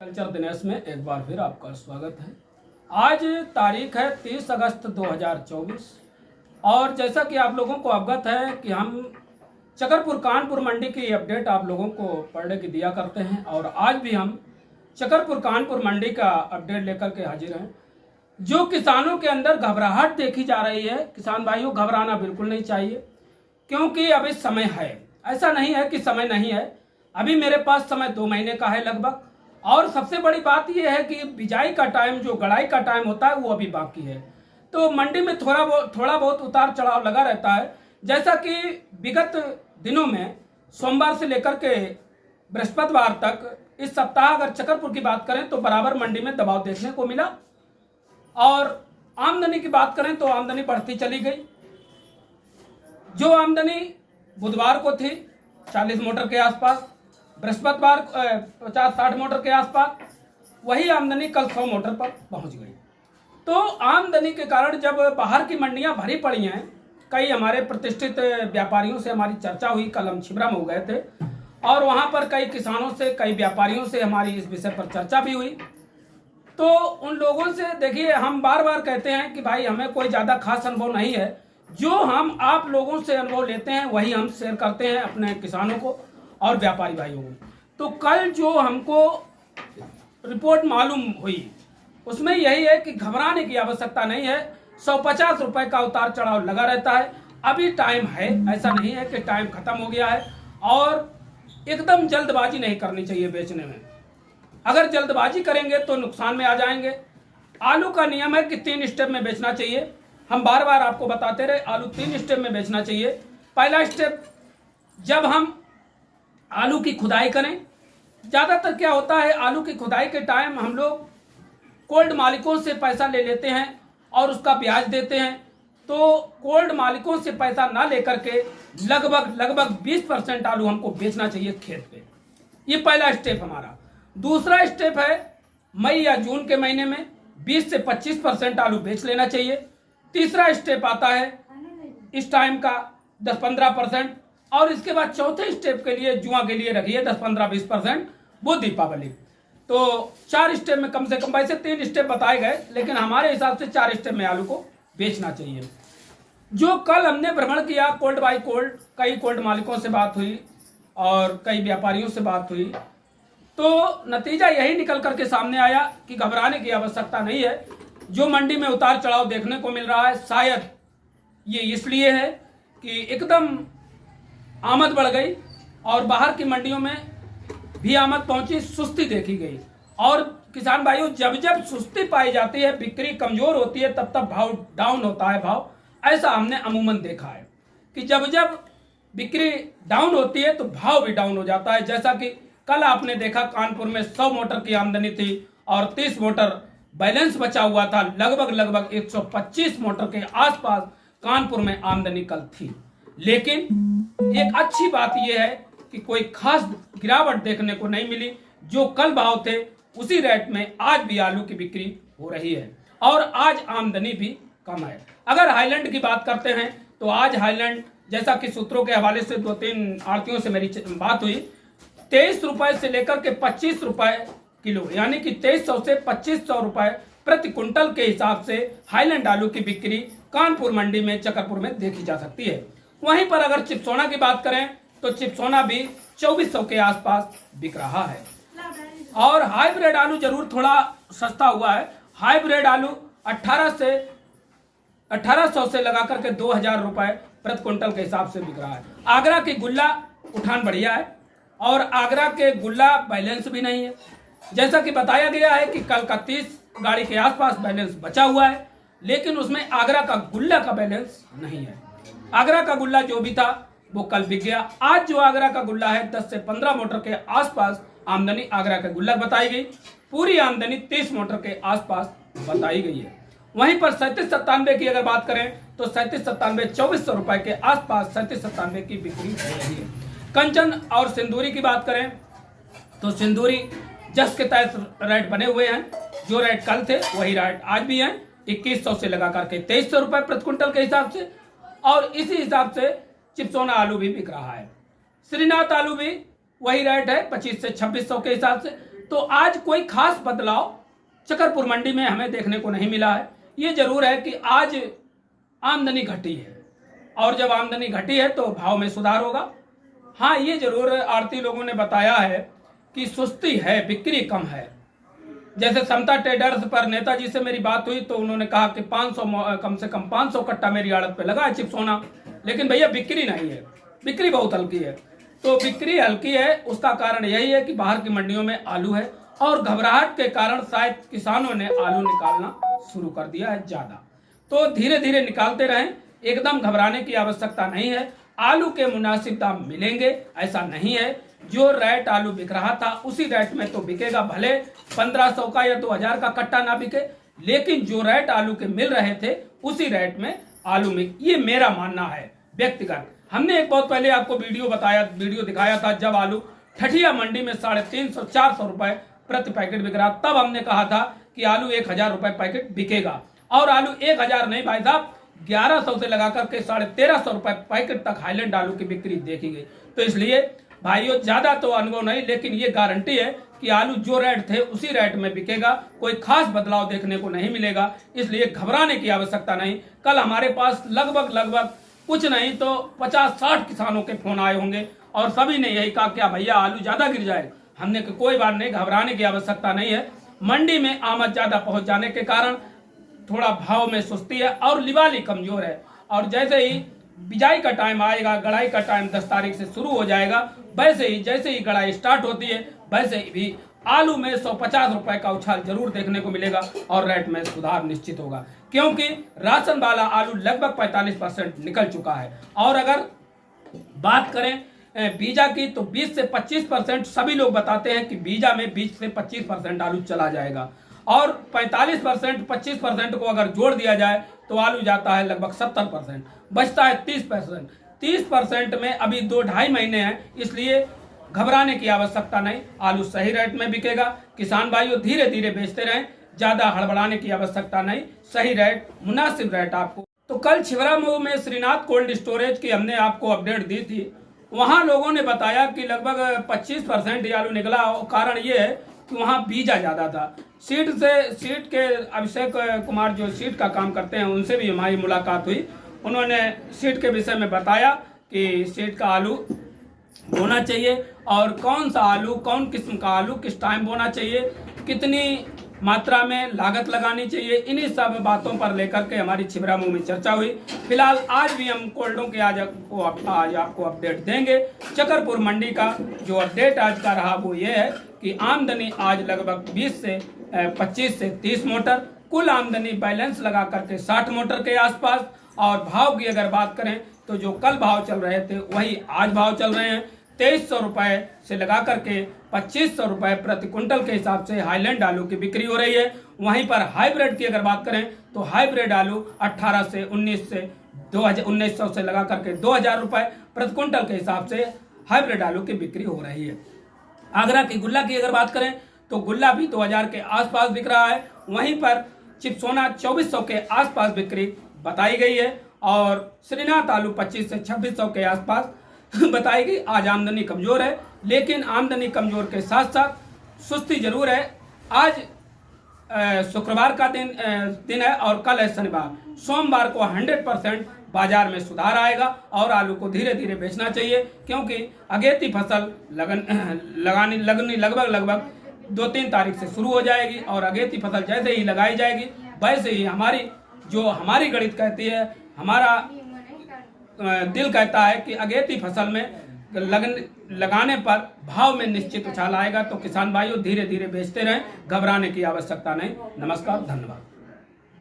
Culture Dinesh में एक बार फिर आपका स्वागत है। आज तारीख है 30 अगस्त 2024 और जैसा कि आप लोगों को अवगत है कि हम चकरपुर कानपुर मंडी की अपडेट आप लोगों को पढ़ने की दिया करते हैं और आज भी हम चकरपुर कानपुर मंडी का अपडेट लेकर के हाजिर हैं। जो किसानों के अंदर घबराहट देखी जा रही है, किसान भाइयों घबराना बिल्कुल नहीं चाहिए क्योंकि अभी समय है। ऐसा नहीं है कि समय नहीं है, अभी मेरे पास समय 2 महीने का है लगभग। और सबसे बड़ी बात यह है कि बिजाई का टाइम, जो गड़ाई का टाइम होता है, वो अभी बाकी है। तो मंडी में थोड़ा बहुत उतार चढ़ाव लगा रहता है। जैसा कि विगत दिनों में सोमवार से लेकर के बृहस्पतिवार तक इस सप्ताह अगर चकरपुर की बात करें तो बराबर मंडी में दबाव देखने को मिला। और आमदनी की बात करें तो आमदनी बढ़ती चली गई। जो आमदनी बुधवार को थी 40 मोटर के आसपास, बृहस्पतिवार 50-60 मोटर के आसपास, वही आमदनी कल 100 मोटर पर पहुंच गई। तो आमदनी के कारण जब बाहर की मंडियां भरी पड़ी हैं, कई हमारे प्रतिष्ठित व्यापारियों से हमारी चर्चा हुई। कल हम छिबराम हो गए थे और वहां पर कई किसानों से, कई व्यापारियों से हमारी इस विषय पर चर्चा भी हुई। तो उन लोगों से, देखिए, हम बार बार कहते हैं कि भाई हमें कोई ज़्यादा खास अनुभव नहीं है। जो हम आप लोगों से अनुभव लेते हैं वही हम शेयर करते हैं अपने किसानों को और व्यापारी भाइयों को। तो कल जो हमको रिपोर्ट मालूम हुई उसमें यही है कि घबराने की आवश्यकता नहीं है। 150 रुपए का उतार चढ़ाव लगा रहता है। अभी टाइम है, ऐसा नहीं है कि टाइम खत्म हो गया है। और एकदम जल्दबाजी नहीं करनी चाहिए बेचने में। अगर जल्दबाजी करेंगे तो नुकसान में आ जाएंगे। आलू का नियम है कि 3 स्टेप में बेचना चाहिए। हम बार बार आपको बताते रहे, आलू 3 स्टेप में बेचना चाहिए। पहला स्टेप, जब हम आलू की खुदाई करें, ज़्यादातर क्या होता है, आलू की खुदाई के टाइम हम लोग कोल्ड मालिकों से पैसा ले लेते हैं और उसका ब्याज देते हैं। तो कोल्ड मालिकों से पैसा ना लेकर के लगभग 20% आलू हमको बेचना चाहिए खेत पे। ये पहला स्टेप हमारा। दूसरा स्टेप है मई या जून के महीने में 20 से 25% आलू बेच लेना चाहिए। तीसरा स्टेप आता है इस टाइम का 10-15%। और इसके बाद चौथे स्टेप के लिए, जुआ के लिए रखिए 10-15-20%, वो दीपावली। तो 4 स्टेप में कम से कम, वैसे 3 स्टेप बताए गए लेकिन हमारे हिसाब से 4 स्टेप में आलू को बेचना चाहिए। जो कल हमने भ्रमण किया कोल्ड बाई कोल्ड, कई कोल्ड मालिकों से बात हुई और कई व्यापारियों से बात हुई, तो नतीजा यही निकल करके सामने आया कि घबराने की आवश्यकता नहीं है। जो मंडी में उतार चढ़ाव देखने को मिल रहा है, शायद ये इसलिए है कि एकदम आमद बढ़ गई और बाहर की मंडियों में भी आमद पहुंची, सुस्ती देखी गई। और किसान भाइयों, जब जब सुस्ती पाई जाती है, बिक्री कमजोर होती है, तब तब भाव डाउन होता है। भाव ऐसा हमने अमूमन देखा है कि जब जब बिक्री डाउन होती है तो भाव भी डाउन हो जाता है। जैसा कि कल आपने देखा कानपुर में 100 मोटर की आमदनी थी और 30 मोटर बैलेंस बचा हुआ था। लगभग 125 मोटर के आसपास कानपुर में आमदनी कल थी। लेकिन एक अच्छी बात यह है कि कोई खास गिरावट देखने को नहीं मिली। जो कल भाव थे उसी रेट में आज भी आलू की बिक्री हो रही है और आज आमदनी भी कम है। अगर हाईलैंड की बात करते हैं तो आज हाईलैंड, जैसा कि सूत्रों के हवाले से 2-3 आड़तियों से मेरी बात हुई, 23 रुपए से लेकर के 25 रुपए किलो, यानी कि 2300 से 2500 रुपए प्रति कुंटल के हिसाब से हाईलैंड आलू की बिक्री कानपुर मंडी में, चकरपुर में देखी जा सकती है। वहीं पर अगर चिपसोना की बात करें तो चिपसोना भी 2400 के आसपास बिक रहा है। और हाइब्रिड आलू जरूर थोड़ा सस्ता हुआ है। हाइब्रिड आलू 1800 से लगा करके 2000 रुपए प्रति कुंटल के हिसाब से बिक रहा है। आगरा की गुल्ला उठान बढ़िया है और आगरा के गुल्ला बैलेंस भी नहीं है। जैसा कि बताया गया है कि कल का 30 गाड़ी के आसपास बैलेंस बचा हुआ है, लेकिन उसमें आगरा का गुल्ला का बैलेंस नहीं है। आगरा का गुल्ला जो भी था वो कल बिक गया। आज जो आगरा का गुल्ला है 10 से 15 मोटर के आसपास आमदनी आगरा का गुल्ला बताई गई। पूरी आमदनी 30 मोटर के आसपास बताई गई है। वहीं पर 37-97 की अगर बात करें तो 37-97 2400 रुपए के आसपास 37-97 की बिक्री हो रही है। कंचन और सिंदूरी की बात करें तो सिंदूरी जस के तहत रेट बने हुए हैं। जो रेट कल थे वही रेट आज भी हैं, 2100 से लगा करके 2300 रुपए प्रति कुंटल के हिसाब से। और इसी हिसाब से चिपसोना आलू भी बिक रहा है। श्रीनाथ आलू भी वही रेट है 25 से 2600 के हिसाब से। तो आज कोई खास बदलाव चकरपुर मंडी में हमें देखने को नहीं मिला है। ये जरूर है कि आज आमदनी घटी है, और जब आमदनी घटी है तो भाव में सुधार होगा। हाँ, ये जरूर आड़ती लोगों ने बताया है कि सुस्ती है, बिक्री कम है। जैसे समता ट्रेडर्स पर नेताजी से मेरी बात हुई तो उन्होंने कहा कि 500 कम से कम 500 कट्टा मेरी आड़त पे लगा है चिप्स सोना, लेकिन भैया बिक्री नहीं है, बिक्री बहुत हल्की है। तो बिक्री हल्की है, उसका कारण यही है कि बाहर की मंडियों में आलू है, और घबराहट के कारण शायद किसानों ने आलू निकालना शुरू कर दिया है ज्यादा। तो धीरे धीरे निकालते रहें, एकदम घबराने की आवश्यकता नहीं है। आलू के मुनासिब दाम मिलेंगे ऐसा नहीं है। जो रेट आलू बिक रहा था उसी रेट में तो बिकेगा, भले 1500 का या 2000 का कट्टा ना बिके, लेकिन जो रेट आलू के मिल रहे थे उसी रेट में आलू में, ये मेरा मानना है व्यक्तिगत। हमने एक बहुत पहले आपको वीडियो दिखाया था जब आलू ठठिया मंडी में 350-400 रुपए प्रति पैकेट बिक रहा, तब हमने कहा था कि आलू 1000 रुपए पैकेट बिकेगा, और आलू 1000 नहीं भाई साहब 1100 से लगा करके 1350 रुपए पैकेट तक हाईलैंड आलू की बिक्री देखी गई। तो इसलिए भाइयों, ज्यादा तो अनुभव नहीं, लेकिन ये गारंटी है कि आलू जो रेट थे उसी रेट में बिकेगा, कोई खास बदलाव देखने को नहीं मिलेगा। इसलिए घबराने की आवश्यकता नहीं। कल हमारे पास लगभग कुछ नहीं तो 50-60 किसानों के फोन आए होंगे, और सभी ने यही कहा क्या भैया आलू ज्यादा गिर जाए। हमने कहा कोई बात नहीं, घबराने की आवश्यकता नहीं है। मंडी में आमद ज्यादा पहुंच जाने के कारण थोड़ा भाव में सुस्ती है, और लिवाली कमजोर है। और जैसे ही बिजाई का टाइम आएगा, गड़ाई का टाइम 10 तारीख से शुरू हो जाएगा, वैसे ही जैसे ही गड़ाई स्टार्ट होती है वैसे भी आलू में 150 रुपए का उछाल जरूर देखने को मिलेगा, और रेट में सुधार निश्चित होगा, क्योंकि राशन वाला आलू लगभग 45% निकल चुका है। और अगर बात करें बीजा की तो 20 से 25% सभी लोग बताते हैं कि बीजा में 20 से 25% आलू चला जाएगा, और 45% 25% को अगर जोड़ दिया जाए तो आलू जाता है लगभग 70%, बचता है 30%। 30% में अभी 2-2.5 महीने हैं, इसलिए घबराने की आवश्यकता नहीं। आलू सही रेट में बिकेगा। किसान भाइयों धीरे धीरे बेचते रहें, ज्यादा हड़बड़ाने की आवश्यकता नहीं। सही रेट, मुनासिब रेट आपको। तो कल छिबरामऊ में श्रीनाथ कोल्ड स्टोरेज की हमने आपको अपडेट दी थी, वहां लोगों ने बताया कि लगभग 25% आलू निकला। कारण ये है कि वहाँ बीजा ज्यादा था। सीट के अभिषेक कुमार जो सीट का काम करते हैं उनसे भी हमारी मुलाकात हुई। उन्होंने सीट के विषय में बताया कि सीट का आलू बोना चाहिए, और कौन सा आलू, कौन किस्म का आलू किस टाइम बोना चाहिए, कितनी मात्रा में लागत लगानी चाहिए, इन्हीं सब बातों पर लेकर के हमारी छिबरामऊ में चर्चा हुई। फिलहाल आज भी हम कोल्डों के आज आपको अपडेट देंगे। चकरपुर मंडी का जो अपडेट आज का रहा वो ये है कि आमदनी आज लगभग 25 से 30 मोटर, कुल आमदनी बैलेंस लगा करके 60 मोटर के आसपास। और भाव की अगर बात करें तो जो कल भाव चल रहे थे वही आज भाव चल रहे हैं। 2300 रुपए से लगा करके 2500 रुपए प्रति क्विंटल के हिसाब से हाईलैंड आलू की बिक्री हो रही है। वहीं पर हाइब्रिड की अगर बात करें तो हाइब्रिड आलू 18 से 1900 से लगा करके 2000 रुपए प्रति क्विंटल के हिसाब से हाइब्रिड आलू की बिक्री हो रही है। आगरा की गुल्ला की अगर बात करें तो गुल्ला भी 2000 के आसपास बिक रहा है। वहीं पर चिप सोना 2400 के आसपास बिक्री बताई गई है, और श्रीनाथ आलू 25 से 2600 के आसपास बताई गई। आज आमदनी कमजोर है, लेकिन आमदनी कमजोर के साथ साथ सुस्ती जरूर है। आज शुक्रवार का दिन है और कल है शनिवार। सोमवार को 100% बाजार में सुधार आएगा, और आलू को धीरे धीरे बेचना चाहिए, क्योंकि अगेती फसल लगनी लगभग 2-3 तारीख से शुरू हो जाएगी। और अगेती फसल जैसे ही लगाई जाएगी वैसे ही हमारी गणित कहती है, हमारा दिल कहता है कि अगेती फसल में लगाने पर भाव में निश्चित उछाल आएगा। तो किसान भाइयों धीरे धीरे बेचते रहें, घबराने की आवश्यकता नहीं। नमस्कार, धन्यवाद।